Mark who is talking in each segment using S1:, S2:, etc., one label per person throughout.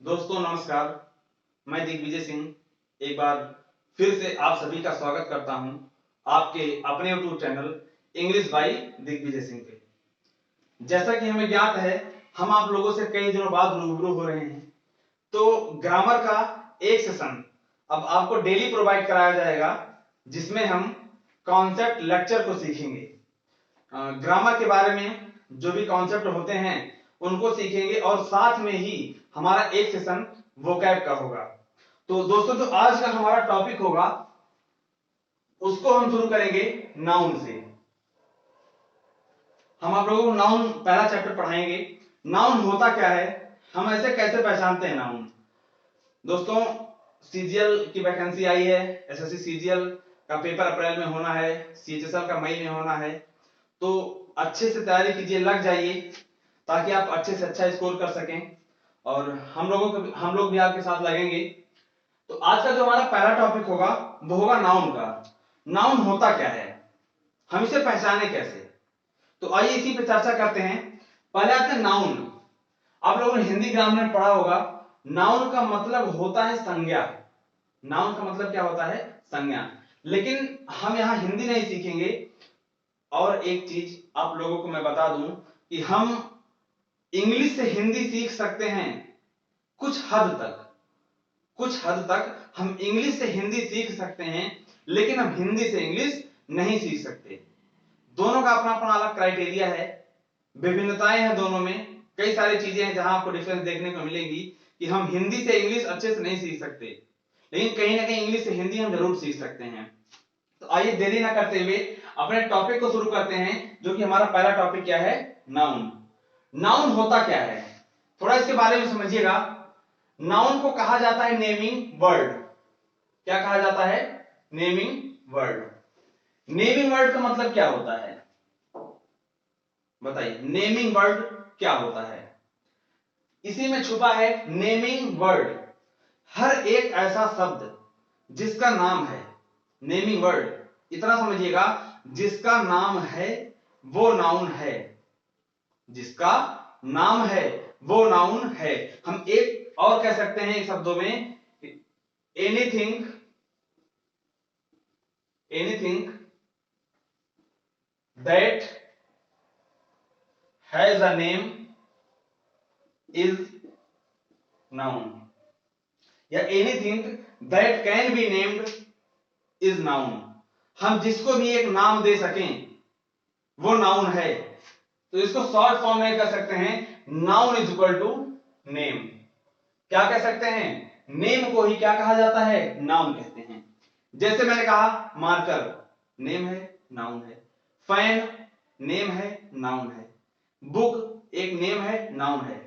S1: दोस्तों नमस्कार, मैं दिग्विजय सिंह एक बार फिर से आप सभी का स्वागत करता हूं आपके अपने YouTube channel English by Digvijay Singh पे। जैसा कि हमें ज्ञात है, हम आप लोगों से कई दिनों बाद रूबरू हो रहे हैं, तो ग्रामर का एक सेशन अब आपको डेली प्रोवाइड कराया जाएगा, जिसमें हम कॉन्सेप्ट लेक्चर को सीखेंगे। ग्रामर के बारे में जो भी कॉन्सेप्ट होते हैं उनको सीखेंगे और साथ में ही हमारा एक सेशन वोकैब का होगा। तो दोस्तों, जो आज का हमारा टॉपिक होगा उसको हम शुरू करेंगे नाउन से। हम आप लोगों को नाउन पहला चैप्टर पढ़ाएंगे। नाउन होता क्या है, हम ऐसे कैसे पहचानते हैं नाउन। दोस्तों, सीजीएल की वैकेंसी आई है, एसएससी सीजीएल का पेपर अप्रैल में होना है, सीएचएसएल का मई में होना है, तो अच्छे से तैयारी कीजिए, लग जाइए ताकि आप अच्छे से अच्छा स्कोर कर सकें और हम लोग भी आपके साथ लगेंगे। तो आज का जो हमारा पहला टॉपिक होगा वो होगा नाउन का। नाउन होता क्या है, हम इसे पहचाने कैसे। तो आइए इसी पे चर्चा करते हैं। पहले आते हैं नाउन। आप लोगों ने हिंदी ग्रामर में पढ़ा होगा, नाउन का मतलब होता है संज्ञा। नाउन का मतलब क्या होता है, संज्ञा। लेकिन हम यहां हिंदी नहीं सीखेंगे। और एक चीज आप लोगों को मैं बता दूं कि हम इंग्लिश से हिंदी सीख सकते हैं कुछ हद तक हम इंग्लिश से हिंदी सीख सकते हैं, लेकिन हम हिंदी से इंग्लिश नहीं सीख सकते। दोनों का अपना अपना अलग क्राइटेरिया है, विभिन्नताएं हैं दोनों में, कई सारी चीजें हैं जहां आपको डिफरेंस देखने को मिलेगी कि हम हिंदी से इंग्लिश अच्छे से नहीं सीख सकते, लेकिन कहीं ना कहीं इंग्लिश से हिंदी हम जरूर सीख सकते हैं। तो आइए देरी ना करते हुए अपने टॉपिक को शुरू करते हैं, जो कि हमारा पहला टॉपिक क्या है, नाउन। नाउन होता क्या है, थोड़ा इसके बारे में समझिएगा। नाउन को कहा जाता है नेमिंग वर्ड। क्या कहा जाता है, नेमिंग वर्ड। नेमिंग वर्ड का मतलब क्या होता है, बताइए। नेमिंग वर्ड क्या होता है, इसी में छुपा है नेमिंग वर्ड। हर एक ऐसा शब्द जिसका नाम है, नेमिंग वर्ड, इतना समझिएगा, जिसका नाम है वो नाउन है। जिसका नाम है वो नाउन है। हम एक और कह सकते हैं एक शब्दों में, anything that has a name is noun, या anything that can be named is noun. हम जिसको भी एक नाम दे सकें वो नाउन है। तो इसको शॉर्ट फॉर्म में कह सकते हैं, noun is equal to name. क्या कह सकते हैं, नेम को ही क्या कहा जाता है, नाउन कहते हैं। जैसे मैंने कहा मार्कर नेम है, नाउन है। फैन नेम है, नाउन है। बुक एक नेम है, नाउन है।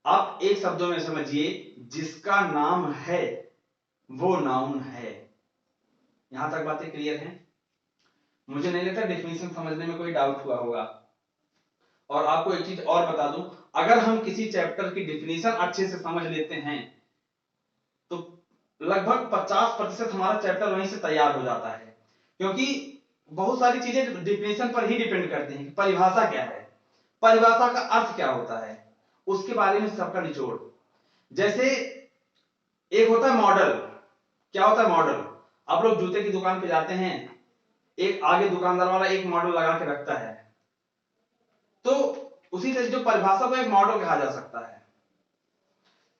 S1: आप एक शब्दों में समझिए, जिसका नाम है वो नाउन है। यहां तक बातें क्लियर हैं। मुझे नहीं लगता डेफिनेशन समझने में कोई डाउट हुआ होगा। और आपको एक चीज और बता दूं, अगर हम किसी चैप्टर की डेफिनेशन अच्छे से समझ लेते हैं तो लगभग 50% हमारा चैप्टर वहीं से तैयार हो जाता है, क्योंकि बहुत सारी चीजें डेफिनेशन पर ही डिपेंड करती हैं। परिभाषा क्या है, परिभाषा का अर्थ क्या होता है, उसके बारे में सबका निचोड़। जैसे एक होता है मॉडल। क्या होता है मॉडल, आप लोग जूते की दुकान पे जाते हैं, एक आगे दुकानदार वाला एक मॉडल लगा के रखता है, तो उसी तरह जो परिभाषा को एक मॉडल कहा जा सकता है।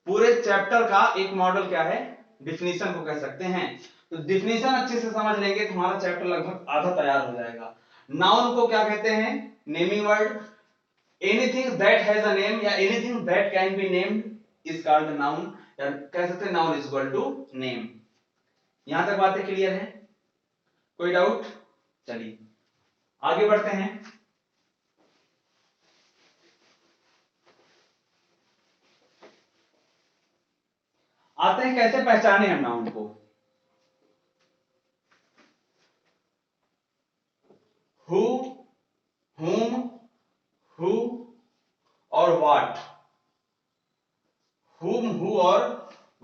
S1: पूरे चैप्टर का एक मॉडल क्या है, डिफिनीशन को कह सकते हैं। तो डिफिनीशन अच्छे से समझ लेंगे तो हमारा चैप्टर लगभग आधा तैयार हो जाएगा। नाउन को क्या कहते हैं, naming word. Anything that has a name या anything that can be named is called noun, या कह सकते हैं noun is equal to name. यहां तक बातें क्लियर है, कोई डाउट। चलिए आगे बढ़ते हैं। आते हैं कैसे पहचाने हम नाउन को। हु, whom, who और what। whom, who और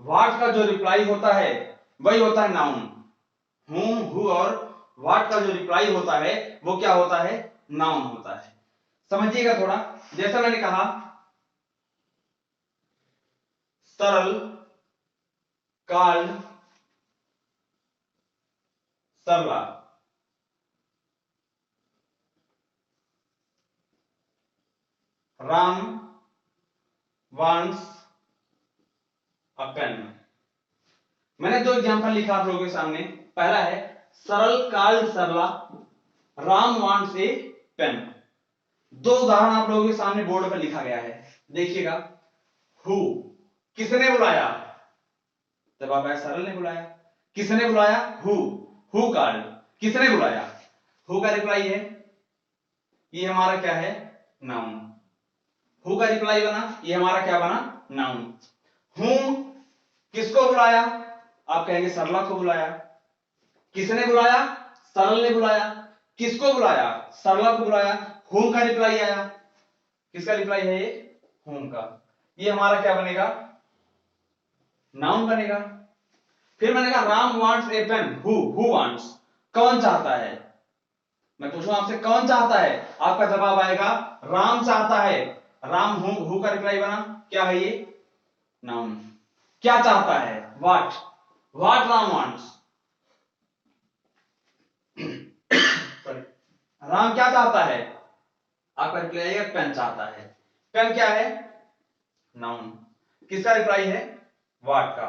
S1: what का जो रिप्लाई होता है वही होता है नाउन। whom, who और what का जो रिप्लाई होता है वो क्या होता है, नाउन होता है। समझिएगा थोड़ा। जैसा मैंने कहा, सरल, काल्ड, सरला। Ram wants a pen. मैंने दो एग्जांपल लिखा आप लोगों के सामने। पहला है सरल, काल्ड, सरला, राम वांट्स ए पेन। दो उदाहरण आप लोगों के सामने बोर्ड पर लिखा गया है, देखिएगा। हु, किसने बुलाया? जवाब है सरल ने बुलाया। किसने बुलाया? हु कॉल्ड, किसने बुलाया? हु का रिप्लाई है, ये हमारा क्या है? नाउन। हु का रिप्लाई बना, ये हमारा क्या बना? नाउन। हु किसको बुलाया? आप कहेंगे सरला को बुलाया। किसने बुलाया? सरल ने बुलाया। किसको बुलाया? सरला को बुलाया। हुम का रिप्लाई आया। किसका रिप्लाई है ये? हुम का। ये हमारा क्या बनेगा? नाउन बनेगा। फिर मैंने कहा Ram wants a pen. Who wants, कौन चाहता है? मैं पूछूं आपसे, कौन चाहता है? आपका जवाब आएगा राम चाहता है। राम, हु का रिप्लाई बना, क्या है ये? नाउन। क्या चाहता है? What Ram wants. राम क्या चाहता है? आपका रिप्लाई आएगा पेन चाहता है। पेन क्या है? नाउन। किसका रिप्लाई है? व्हाट का।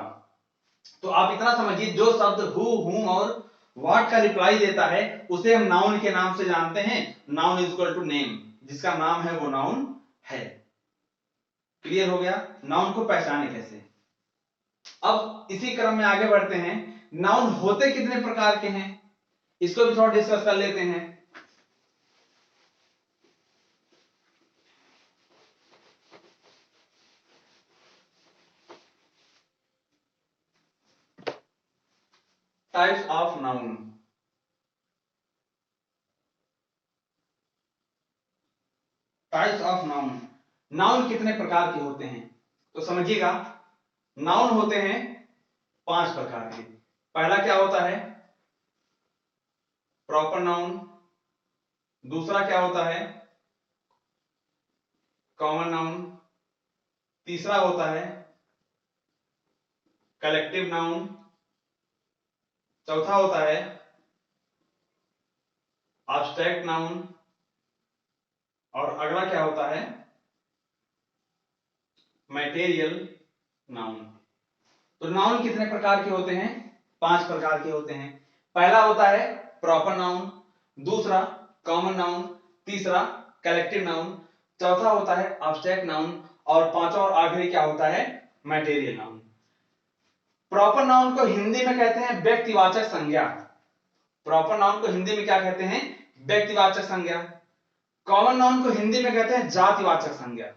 S1: तो आप इतना समझिए, जो शब्द हु, हुम और व्हाट का रिप्लाई देता है उसे हम नाउन के नाम से जानते हैं। Noun is equal to name, जिसका नाम है वो नाउन है। क्लियर हो गया? नाउन को पहचाने कैसे। अब इसी क्रम में आगे बढ़ते हैं। नाउन होते कितने प्रकार के हैं, इसको भी थोड़ा डिस्कस कर लेते हैं। Types of noun. Types of noun. Noun कितने प्रकार के होते हैं, तो समझिएगा। नाउन होते हैं 5 प्रकार के। पहला क्या होता है? Proper noun. दूसरा क्या होता है? Common noun. तीसरा होता है कलेक्टिव नाउन। चौथा होता है एब्स्ट्रैक्ट नाउन। और अगला क्या होता है? Material noun. तो नाउन कितने प्रकार के होते हैं? 5 प्रकार के होते हैं। पहला होता है प्रॉपर नाउन, दूसरा कॉमन नाउन, तीसरा कलेक्टिव नाउन, चौथा होता है एब्स्ट्रैक्ट नाउन, और पांचवा और आखिरी क्या होता है? Material noun. प्रॉपर नाउन को हिंदी में कहते हैं व्यक्तिवाचक संज्ञा। प्रॉपर नाउन को हिंदी में क्या कहते हैं? व्यक्तिवाचक संज्ञा। कॉमन नाउन को हिंदी में कहते हैं जातिवाचक संज्ञा।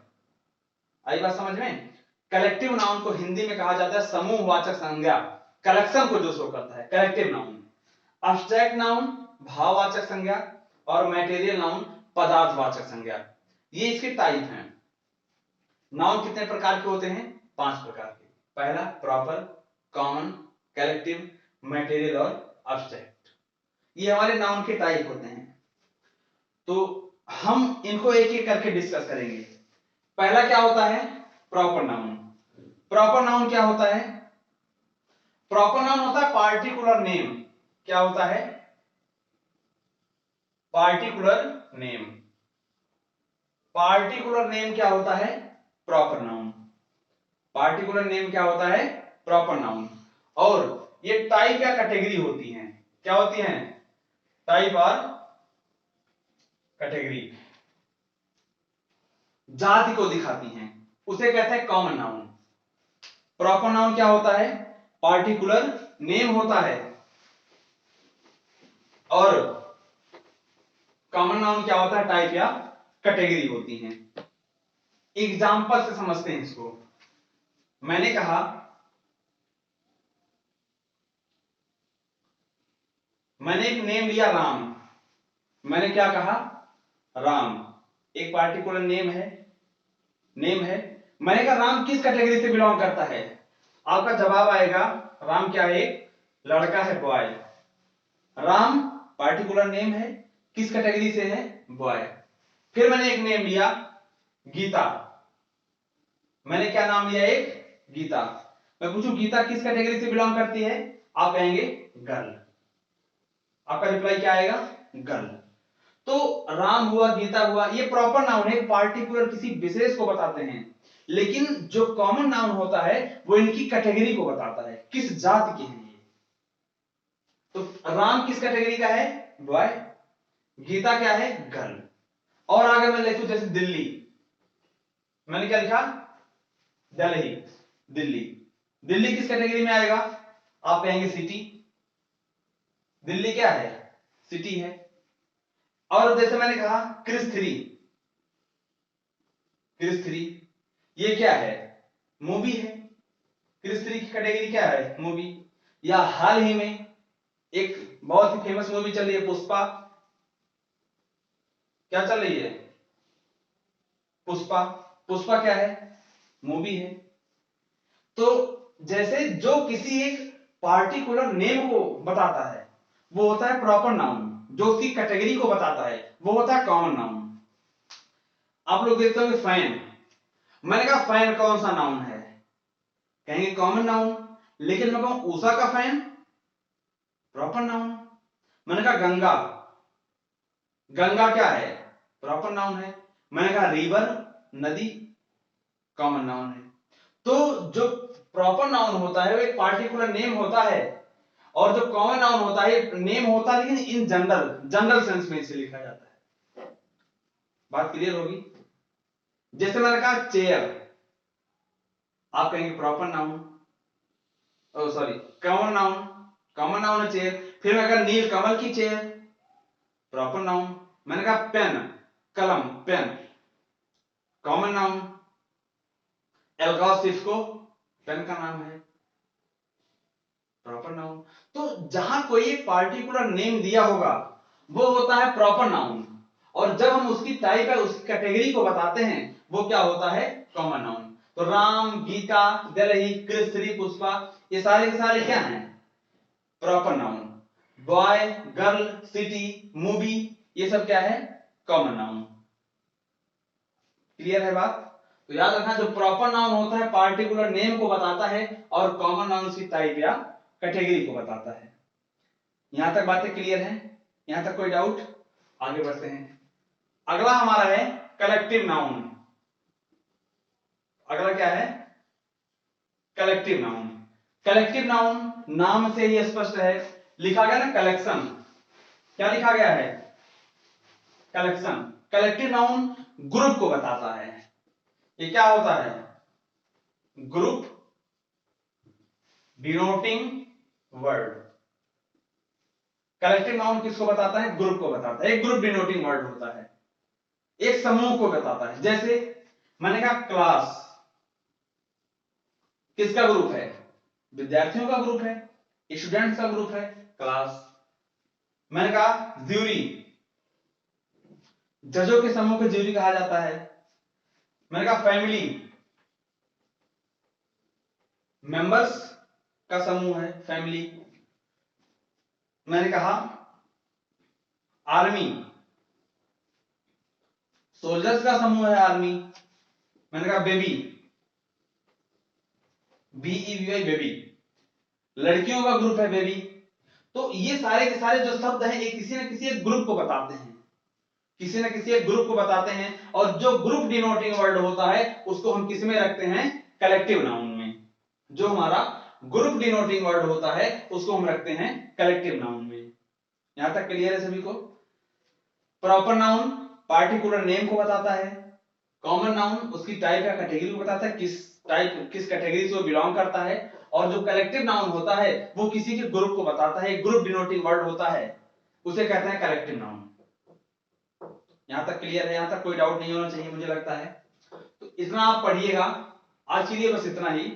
S1: आई बात समझ में? कलेक्टिव नाउन को हिंदी में कहा जाता है समूहवाचक संज्ञा, कलेक्शन को जो शो करता है, कलेक्टिव नाउन। एब्स्ट्रैक्ट नाउन भाववाचक संज्ञा, और मैटेरियल नाउन पदार्थवाचक संज्ञा। ये इसके टाइप हैं। नाउन कितने प्रकार के होते हैं? 5 प्रकार के। पहला प्रॉपर, कॉमन, कलेक्टिव, मैटेरियल और एब्स्ट्रैक्ट। ये हमारे नाउन के टाइप होते हैं। तो हम इनको एक एक करके डिस्कस करेंगे। पहला क्या होता है? Proper noun. प्रॉपर नाउन क्या होता है? प्रॉपर नाउन होता है पार्टिकुलर नेम। क्या होता है? Particular name. पार्टिकुलर नेम क्या होता है? Proper noun. पार्टिकुलर नेम क्या होता है? Proper noun. और ये टाइप या कैटेगरी होती हैं। क्या होती हैं? टाइप और कैटेगरी, जाति को दिखाती हैं, उसे कहते हैं कॉमन नाउन। प्रॉपर नाउन क्या होता है? पार्टिकुलर नेम होता है। और कॉमन नाउन क्या होता है? टाइप या कैटेगरी होती हैं। एग्जांपल से समझते हैं इसको। मैंने कहा, मैंने एक नेम लिया राम। मैंने क्या कहा? राम। एक पार्टिकुलर नेम है, मैंने कहा राम किस कैटेगरी से बिलोंग करता है? आपका जवाब आएगा राम क्या है? एक लड़का है, बॉय। राम पार्टिकुलर नेम है, किस कैटेगरी से है? बॉय। फिर मैंने एक नेम लिया गीता। मैंने क्या नाम लिया? एक गीता। मैं पूछूं गीता किस कैटेगरी से बिलोंग करती है, आप कहेंगे गर्ल। आपका रिप्लाई क्या आएगा, गर्ल। तो राम हुआ, गीता हुआ, ये प्रॉपर नाउन है, पार्टिकुलर किसी विशेष को बताते हैं। लेकिन जो कॉमन नाउन होता है वो इनकी कैटेगरी को बताता है, किस जाति के हैं ये। तो राम किस कैटेगरी का है, बॉय। गीता क्या है, गर्ल। और आगे मैं लिखूं जैसे दिल्ली, मैंने क्या लिखा, दिल्ली। दिल्ली, दिल्ली किस कैटेगरी में आएगा, आप कहेंगे सिटी। दिल्ली क्या है, सिटी है। और जैसे मैंने कहा क्रिस थ्री, क्रिस थ्री ये क्या है, मूवी है। क्रिस थ्री की कैटेगरी क्या है, मूवी। या हाल ही में एक बहुत ही फेमस मूवी चल रही है पुष्पा, क्या चल रही है, पुष्पा। पुष्पा क्या है, मूवी है। तो जैसे जो किसी एक पार्टिकुलर नेम को बताता है वो होता है प्रॉपर नाउन, जो उसकी कैटेगरी को बताता है वो होता है कॉमन नाउन। आप लोग देखते होंगे फैन, मैंने कहा फैन कौन सा नाउन है, कहेंगे कॉमन नाउन। लेकिन मैं कहूं उषा का फैन, प्रॉपर नाउन। मैंने कहा गंगा, गंगा क्या है, प्रॉपर नाउन है। मैंने कहा रिवर, नदी, कॉमन नाउन है। तो जो प्रॉपर नाउन होता है वो एक पार्टिकुलर नेम होता है, और जो कॉमन नाउन होता है नेम होता है लेकिन इन जनरल, जनरल सेंस में इसे लिखा जाता है। बात क्लियर होगी। जैसे मैंने कहा चेयर, आप कहेंगे proper noun, oh sorry common noun, common noun है चेयर। फिर मैं कहा नील कमल की चेयर, प्रॉपर नाउन। मैंने कहा पेन, कलम, पेन, कॉमन नाउन। एल्गास सिस्को पेन का नाम है, प्रॉपर नाउन। तो जहां कोई एक पार्टिकुलर नेम दिया होगा वो होता है प्रॉपर नाउन, और जब हम उसकी टाइप है उसकी कैटेगरी को बताते हैं वो क्या होता है, कॉमन नाउन। तो राम, गीता, दिल्ली, क्रिस थ्री, पुष्पा, ये सारे के सारे क्या हैं, proper noun. Boy, girl, city, movie, ये सब क्या है, कॉमन नाउन। क्लियर है बात। तो याद रखना जो प्रॉपर नाउन होता है पार्टिकुलर नेम को बताता है, और कॉमन नाउन की टाइप या कैटेगरी को बताता है। यहां तक बातें क्लियर हैं, यहां तक कोई डाउट, आगे बढ़ते हैं। अगला हमारा है कलेक्टिव नाउन। अगला क्या है, कलेक्टिव नाउन। कलेक्टिव नाउन नाम से ही स्पष्ट है, लिखा गया ना कलेक्शन, क्या लिखा गया है, कलेक्शन। कलेक्टिव नाउन ग्रुप को बताता है। ये क्या होता है, group denoting word. Collective noun किसको बताता है, ग्रुप को बताता है। एक ग्रुप डिनोटिंग वर्ड होता है, एक समूह को बताता है। जैसे मैंने कहा क्लास, किसका ग्रुप है, विद्यार्थियों का ग्रुप है, स्टूडेंट्स का ग्रुप है, क्लास। मैंने कहा ज्यूरी, जजों के समूह को ज्यूरी कहा जाता है। मैंने कहा फैमिली, मेंबर्स का समूह है फैमिली। मैंने कहा आर्मी, सोल्जर्स का समूह है आर्मी। मैंने कहा बेबी, बीईवीआई बेबी, लड़कियों का ग्रुप है बेबी। तो ये सारे के सारे जो शब्द हैं ये किसी न किसी एक ग्रुप को बताते हैं, किसी न किसी एक ग्रुप को बताते हैं। और जो ग्रुप डिनोटिंग वर्ड होता है उसको हम किस में रखते हैं, कलेक्टिव नाउन में। जो हमारा ग्रुप डिनोटिंग वर्ड होता है उसको हम रखते हैं कलेक्टिव नाउन में। यहां तक क्लियर है सभी को। प्रॉपर नाउन पार्टिकुलर नेम को बताता है, कॉमन नाउन उसकी टाइप या कैटेगरी को बताता है, किस टाइप किस कैटेगरी से वो बिलोंग करता है। और जो कलेक्टिव नाउन होता है वो किसी के ग्रुप को बताता है, एक ग्रुप डिनोटिंग वर्ड होता है, उसे कहते हैं कलेक्टिव नाउन। यहां तक क्लियर है, यहां तक कोई डाउट नहीं होना चाहिए मुझे लगता है। तो इतना आप पढ़िएगा आज के लिए, बस इतना ही।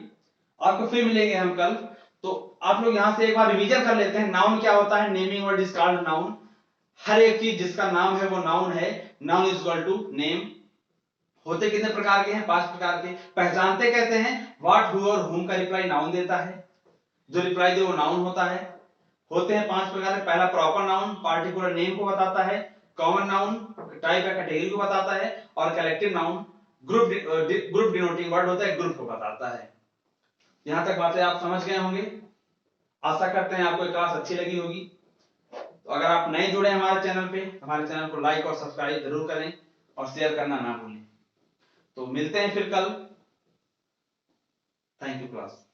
S1: आपको फिर मिलेंगे हम कल। तो आप लोग यहां से एक बार रिवीजन कर लेते हैं, नाउन क्या होता है, naming word is called noun. हर एक चीज जिसका नाम है वो नाउन है। Noun is equal to name. होते कितने प्रकार के हैं, 5 प्रकार के। पहचानते कहते हैं व्हाट, हु और हुम का रिप्लाई नाउन देता है, जो रिप्लाई दे वो नाउन होता है। होते हैं 5 प्रकार के। पहला प्रॉपर नाउन पार्टिकुलर नेम को बताता है, कॉमन नाउन टाइप या कैटेगरी को बताता है, और collective noun group denoting word होता है, ग्रुप को बताता है। यहां तक बातें आप समझ गए होंगे। आशा करते हैं आपको क्लास अच्छी लगी होगी। तो अगर आप नए जुड़े हमारे चैनल पे, हमारे चैनल को लाइक और सब्सक्राइब जरूर करें और शेयर करना ना भूलें। तो मिलते हैं फिर कल। Thank you class.